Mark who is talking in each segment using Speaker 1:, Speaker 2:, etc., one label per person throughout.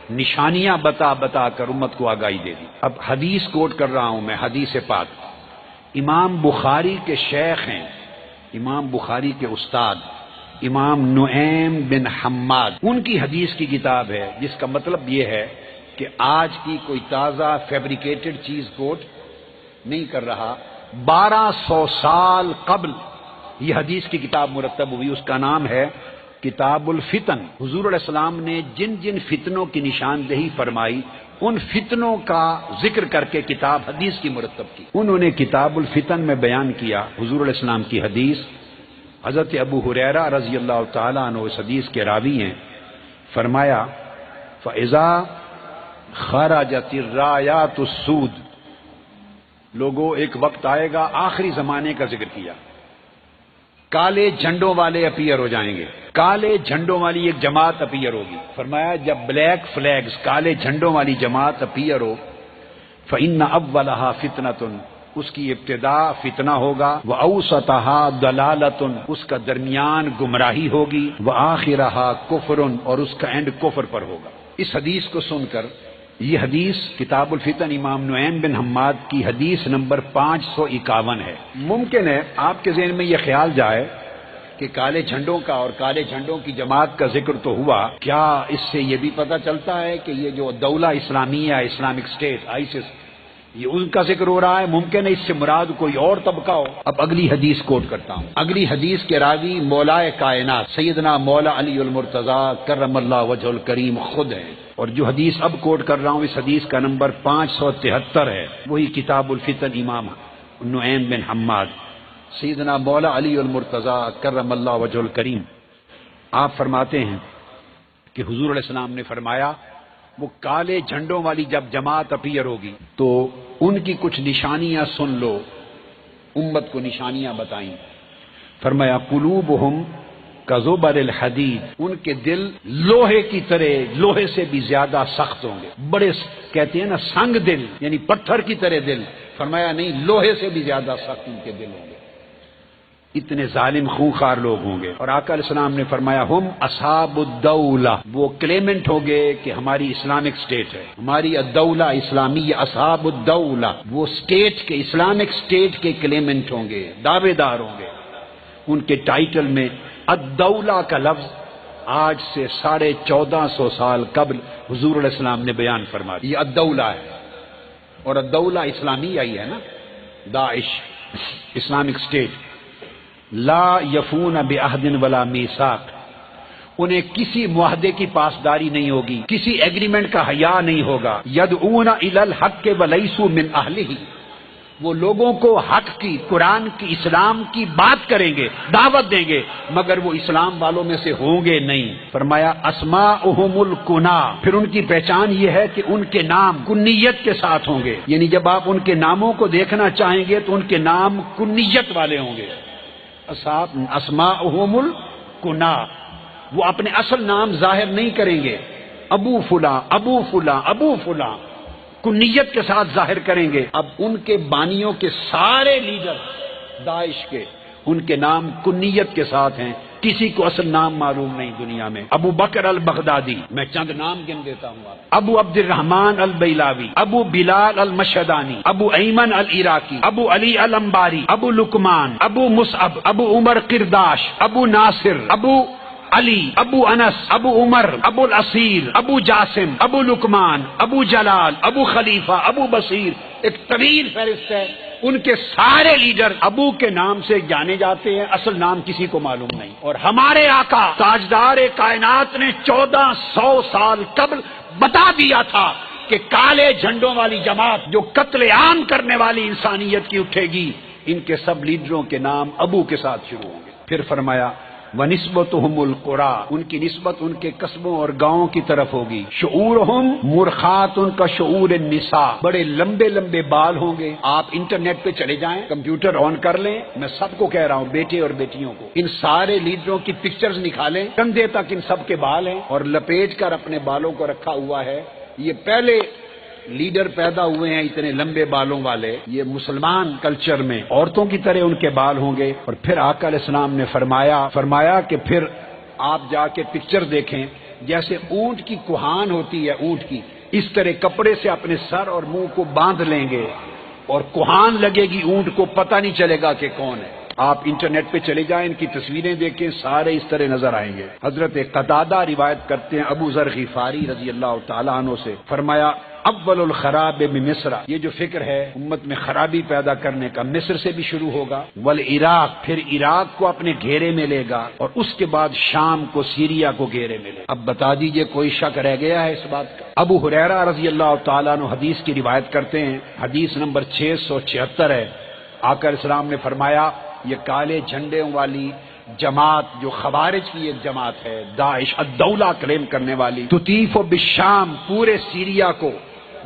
Speaker 1: نشانیاں بتا بتا کر امت کو آگاہی دے دی۔ اب حدیث کوٹ کر رہا ہوں میں، حدیث پاک، امام بخاری کے شیخ ہیں، امام بخاری کے استاد امام نعیم بن حماد، ان کی حدیث کی کتاب ہے، جس کا مطلب یہ ہے کہ آج کی کوئی تازہ فیبریکیٹڈ چیز کوٹ نہیں کر رہا، 1200 سال قبل یہ حدیث کی کتاب مرتب ہوئی، اس کا نام ہے کتاب الفتن۔ حضور علیہ السلام نے جن جن فتنوں کی نشاندہی فرمائی، ان فتنوں کا ذکر کر کے کتاب حدیث کی مرتب کی۔ انہوں نے کتاب الفتن میں بیان کیا حضور علیہ السلام کی حدیث۔ حضرت ابو ہریرہ رضی اللہ تعالیٰ عنہ اس حدیث کے راوی ہیں، فرمایا فَإِذَا خَرَجَتِ الرَّایَاتُ السُّودُ، لوگوں ایک وقت آئے گا، آخری زمانے کا ذکر کیا، کالے جھنڈوں والے اپیئر ہو جائیں گے، کالے جھنڈوں والی ایک جماعت اپیئر ہوگی۔ فرمایا جب بلیک فلیگز، کالے جھنڈوں والی جماعت اپیئر ہو، فَإِنَّ أَوَّلَهَا فِتْنَةٌ، اس کی ابتدا فتنہ ہوگا، وَأَوْسَطَهَا ضَلَالَةٌ، اس کا درمیان گمراہی ہوگی، وَآخِرَهَا كُفْرٌ، اور اس کا اینڈ کفر پر ہوگا۔ اس حدیث کو سن کر، یہ حدیث کتاب الفتن امام نعیم بن حماد کی حدیث نمبر 551 ہے۔ ممکن ہے آپ کے ذہن میں یہ خیال جائے کہ کالے جھنڈوں کا اور کالے جھنڈوں کی جماعت کا ذکر تو ہوا، کیا اس سے یہ بھی پتہ چلتا ہے کہ یہ جو دولہ اسلامیہ، اسلامک اسٹیٹ، آئیسس، یہ ان کا ذکر ہو رہا ہے؟ ممکن ہے اس سے مراد کوئی اور طبقہ ہو۔ اب اگلی حدیث کوٹ کرتا ہوں۔ اگلی حدیث کے راوی مولائے کائنات سیدنا مولا علی المرتضیٰ کرم اللہ وجہ الکریم خود ہے، اور جو حدیث اب کوٹ کر رہا ہوں اس حدیث کا نمبر 573 ہے، وہی کتاب الفتن امام نعیم بن حماد سیدنا مولا علی المرتضیٰ کرم اللہ وجہ الکریم۔ آپ فرماتے ہیں کہ حضور علیہ السلام نے فرمایا وہ کالے جھنڈوں والی جب جماعت اپیئر ہوگی تو ان کی کچھ نشانیاں سن لو، امت کو نشانیاں بتائیں۔ فرمایا قلوبہم کزبر الحدید، ان کے دل لوہے کی طرح، لوہے سے بھی زیادہ سخت ہوں گے، بڑے کہتے ہیں نا سنگ دل، یعنی پتھر کی طرح دل، فرمایا نہیں، لوہے سے بھی زیادہ سخت ان کے دل ہوں گے، اتنے ظالم خونخوار لوگ ہوں گے۔ اور آقا علیہ السلام نے فرمایا ہم اصحاب الدولہ، وہ کلیمنٹ ہوں گے کہ ہماری اسلامک اسٹیٹ ہے، ہماری الدولہ اسلامی، اصحاب الدولہ، وہ اسٹیٹ کے، اسلامک اسٹیٹ کے کلیمنٹ ہوں گے، دعوے دار ہوں گے۔ ان کے ٹائٹل میں الدولہ کا لفظ آج سے 1450 سال قبل حضور علیہ السلام نے بیان فرما دیا، یہ الدولہ ہے، اور الدولہ اسلامیہ ہی ہے نا، داعش، اسلامک اسٹیٹ۔ لا یفون بعہد ولا میثاق، انہیں کسی معاہدے کی پاسداری نہیں ہوگی، کسی ایگریمنٹ کا حیا نہیں ہوگا۔ یدعون الی الحق ولیسوا من اہلہ، وہ لوگوں کو حق کی، قرآن کی، اسلام کی بات کریں گے، دعوت دیں گے، مگر وہ اسلام والوں میں سے ہوں گے نہیں۔ فرمایا اسماؤہم الکنا، پھر ان کی پہچان یہ ہے کہ ان کے نام کنیت کے ساتھ ہوں گے، یعنی جب آپ ان کے ناموں کو دیکھنا چاہیں گے تو ان کے نام کنیت والے ہوں گے۔ اسماؤہم الکنا، وہ اپنے اصل نام ظاہر نہیں کریں گے، ابو فلاں ابو فلاں ابو فلاں، کنیت کے ساتھ ظاہر کریں گے۔ اب ان کے بانیوں کے سارے لیڈر داعش کے، ان کے نام کنیت کے ساتھ ہیں، کسی کو اصل نام معلوم نہیں دنیا میں۔ ابو بکر البغدادی، میں چند نام گن دیتا ہوں آپ، ابو عبد الرحمن البیلاوی، ابو بلال المشہدانی، ابو ایمن العراقی، ابو علی الانباری، ابو لقمان، ابو مصعب، ابو عمر قرداش، ابو ناصر، ابو علی، ابو انس، ابو عمر، ابو الاسیر، ابو جاسم، ابو لقمان، ابو جلال، ابو خلیفہ، ابو بصیر، ایک طویل فہرست ہے۔ ان کے سارے لیڈر ابو کے نام سے جانے جاتے ہیں، اصل نام کسی کو معلوم نہیں۔ اور ہمارے آقا تاجدار کائنات نے 1400 سال قبل بتا دیا تھا کہ کالے جھنڈوں والی جماعت جو قتل عام کرنے والی انسانیت کی اٹھے گی، ان کے سب لیڈروں کے نام ابو کے ساتھ شروع ہوں گے۔ پھر فرمایا وَنِسْبَتُهُمُ الْقُرَىٰ، ان کی نسبت ان کے قصبوں اور گاؤں کی طرف ہوگی۔ شعورہم مرخات، ان کا شعور النساء، بڑے لمبے لمبے بال ہوں گے۔ آپ انٹرنیٹ پہ چلے جائیں، کمپیوٹر آن کر لیں، میں سب کو کہہ رہا ہوں، بیٹے اور بیٹیوں کو، ان سارے لیڈروں کی پکچرز نکالیں، کندھے تک ان سب کے بال ہیں، اور لپیٹ کر اپنے بالوں کو رکھا ہوا ہے۔ یہ پہلے لیڈر پیدا ہوئے ہیں اتنے لمبے بالوں والے، یہ مسلمان کلچر میں عورتوں کی طرح ان کے بال ہوں گے۔ اور پھر آقا علیہ السلام نے فرمایا کہ پھر آپ جا کے پکچر دیکھیں جیسے اونٹ کی کوہان ہوتی ہے اونٹ کی، اس طرح کپڑے سے اپنے سر اور منہ کو باندھ لیں گے اور کوہان لگے گی اونٹ کو، پتہ نہیں چلے گا کہ کون ہے۔ آپ انٹرنیٹ پہ چلے جائیں، ان کی تصویریں دیکھیں، سارے اس طرح نظر آئیں گے۔ حضرت قتادہ روایت کرتے ہیں ابو ذر غفاری رضی اللہ تعالیٰ عنہ سے، فرمایا اول الخراب بمصر، یہ جو فکر ہے امت میں خرابی پیدا کرنے کا مصر سے بھی شروع ہوگا، والعراق، پھر عراق کو اپنے گھیرے میں لے گا، اور اس کے بعد شام کو، سیریا کو گھیرے میں لے گا۔ اب بتا دیجئے کوئی شک رہ گیا ہے اس بات کا؟ ابو ہریرہ رضی اللہ تعالیٰ عنہ حدیث کی روایت کرتے ہیں، حدیث نمبر 676 ہے، آقا علیہ السلام نے فرمایا یہ کالے جھنڈوں والی جماعت جو خوارج کی ایک جماعت ہے، داعش الدولہ کلیم کرنے والی، تطیف بالشام، پورے سیریا کو،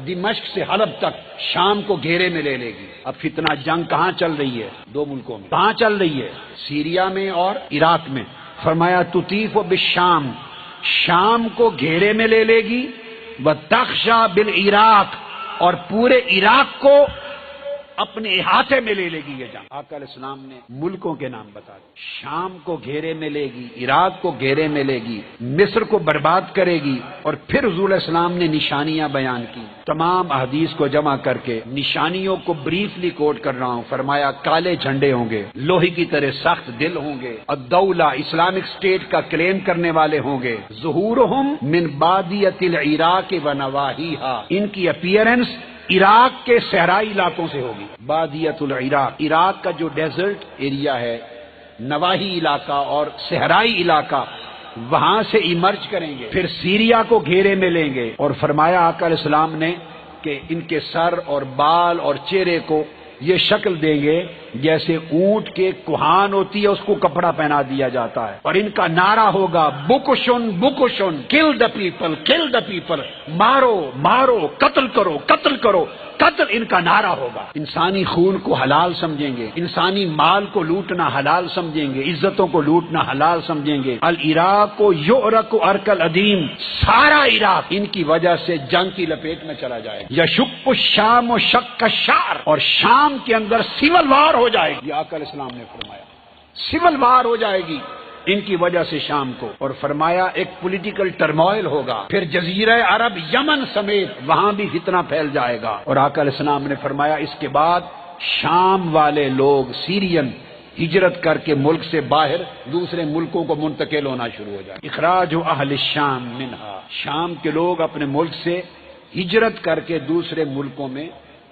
Speaker 1: دمشق سے حلب تک، شام کو گھیرے میں لے لے گی۔ اب فتنہ جنگ کہاں چل رہی ہے؟ دو ملکوں میں، کہاں چل رہی ہے؟ سیریا میں اور عراق میں۔ فرمایا تطیف بالشام، شام کو گھیرے میں لے لے گی، وتخشى بالعراق، اور پورے عراق کو اپنے احاطے میں لے لے گی یہ جنگ۔ آقا علیہ السلام نے ملکوں کے نام بتا دیے، شام کو گھیرے میں لے گی، عراق کو گھیرے میں لے گی، مصر کو برباد کرے گی، اور پھر حضور علیہ السلام نے نشانیاں بیان کی۔ تمام احادیث کو جمع کر کے نشانیوں کو بریفلی کوٹ کر رہا ہوں۔ فرمایا کالے جھنڈے ہوں گے، لوہے کی طرح سخت دل ہوں گے، الدولہ، اسلامک اسٹیٹ کا کلیم کرنے والے ہوں گے، ظہورہم من بادیۃ العراق ونواحیہا، ان کی اپیئرنس عراق کے صحرائی علاقوں سے ہوگی۔ بادیۃ العراق، عراق کا جو ڈیزرٹ ایریا ہے، نواحی علاقہ اور صحرائی علاقہ، وہاں سے ایمرج کریں گے، پھر سیریا کو گھیرے میں لیں گے۔ اور فرمایا آقا علیہ السلام نے کہ ان کے سر اور بال اور چہرے کو یہ شکل دیں گے جیسے اونٹ کے کوہان ہوتی ہے، اس کو کپڑا پہنا دیا جاتا ہے، اور ان کا نعرہ ہوگا بکشن بکشن، کل دا پیپل، کل دا پیپل، مارو مارو، قتل کرو قتل کرو قتل، ان کا نعرہ ہوگا۔ انسانی خون کو حلال سمجھیں گے، انسانی مال کو لوٹنا حلال سمجھیں گے، عزتوں کو لوٹنا حلال سمجھیں گے۔ العراق کو یعرق عرق العدیم، سارا عراق ان کی وجہ سے جنگ کی لپیٹ میں چلا جائے گا۔ یشق الشام و شق الشعر، اور شام کے اندر سول وار ہو جائے گی، یہ آقا علیہ السلام نے فرمایا، سول وار ہو جائے گی ان کی وجہ سے شام کو۔ اور فرمایا ایک پولیٹیکل ٹرموائل ہوگا، پھر جزیرہ عرب، یمن سمیت وہاں بھی فتنہ پھیل جائے گا۔ اور آقا علیہ السلام نے فرمایا اس کے بعد شام والے لوگ، سیرین، ہجرت کر کے ملک سے باہر دوسرے ملکوں کو منتقل ہونا شروع ہو جائے۔ اخراج اہل الشام منہا، شام کے لوگ اپنے ملک سے ہجرت کر کے دوسرے ملکوں میں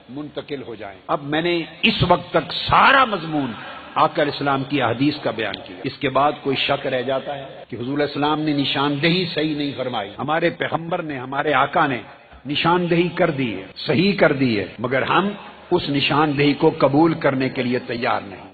Speaker 1: منتقل ہو جائیں۔ اب میں نے اس وقت تک سارا مضمون آقا علیہ السلام کی احادیث کا بیان کیا، اس کے بعد کوئی شک رہ جاتا ہے کہ حضور علیہ السلام نے نشاندہی صحیح نہیں فرمائی، ہمارے پیغمبر نے، ہمارے آقا نے نشاندہی کر دی ہے، صحیح کر دی ہے، مگر ہم اس نشاندہی کو قبول کرنے کے لیے تیار نہیں۔